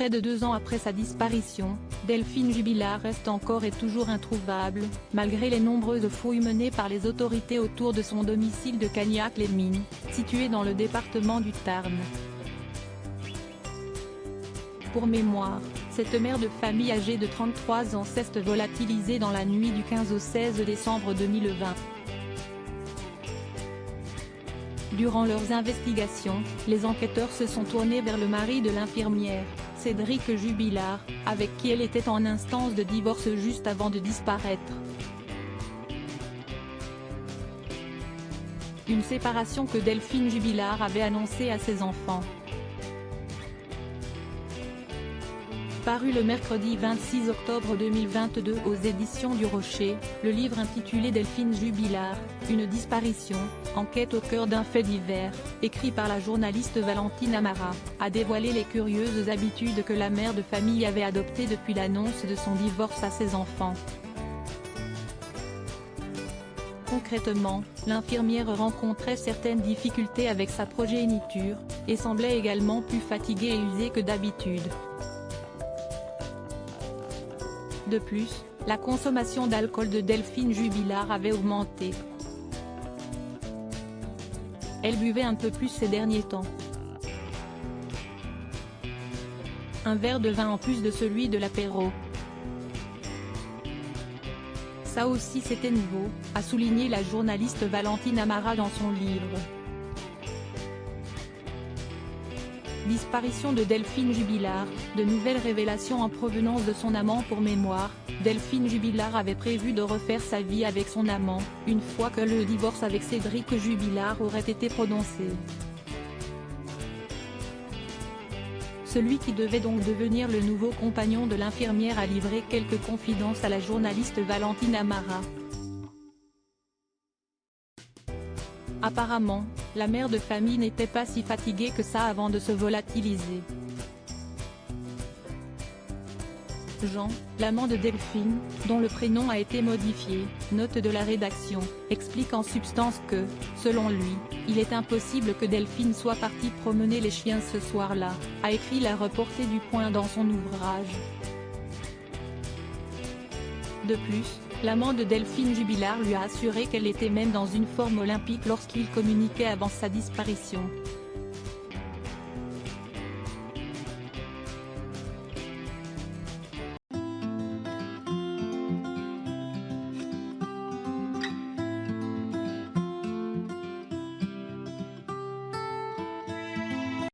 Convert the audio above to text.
Près de 2 ans après sa disparition, Delphine Jubilard reste encore et toujours introuvable, malgré les nombreuses fouilles menées par les autorités autour de son domicile de Cagnac-les-Mines, situé dans le département du Tarn. Pour mémoire, cette mère de famille âgée de 33 ans s'est volatilisée dans la nuit du 15 au 16 décembre 2020. Durant leurs investigations, les enquêteurs se sont tournés vers le mari de l'infirmière, Cédric Jubilard, avec qui elle était en instance de divorce juste avant de disparaître. Une séparation que Delphine Jubilard avait annoncée à ses enfants. Paru le mercredi 26 octobre 2022 aux éditions du Rocher, le livre intitulé Delphine Jubilard, une disparition, enquête au cœur d'un fait divers, écrit par la journaliste Valentine Amara, a dévoilé les curieuses habitudes que la mère de famille avait adoptées depuis l'annonce de son divorce à ses enfants. Concrètement, l'infirmière rencontrait certaines difficultés avec sa progéniture, et semblait également plus fatiguée et usée que d'habitude. De plus, la consommation d'alcool de Delphine Jubilard avait augmenté. Elle buvait un peu plus ces derniers temps. Un verre de vin en plus de celui de l'apéro. Ça aussi c'était nouveau, a souligné la journaliste Valentine Amara dans son livre. Disparition de Delphine Jubilard, de nouvelles révélations en provenance de son amant. Pour mémoire, Delphine Jubilard avait prévu de refaire sa vie avec son amant, une fois que le divorce avec Cédric Jubilard aurait été prononcé. Celui qui devait donc devenir le nouveau compagnon de l'infirmière a livré quelques confidences à la journaliste Valentine Amara. Apparemment, la mère de famille n'était pas si fatiguée que ça avant de se volatiliser. Jean, l'amant de Delphine, dont le prénom a été modifié, note de la rédaction, explique en substance que, selon lui, il est impossible que Delphine soit partie promener les chiens ce soir-là, a écrit la reporter du Point dans son ouvrage. De plus, l'amant de Delphine Jubilard lui a assuré qu'elle était même dans une forme olympique lorsqu'il communiquait avant sa disparition.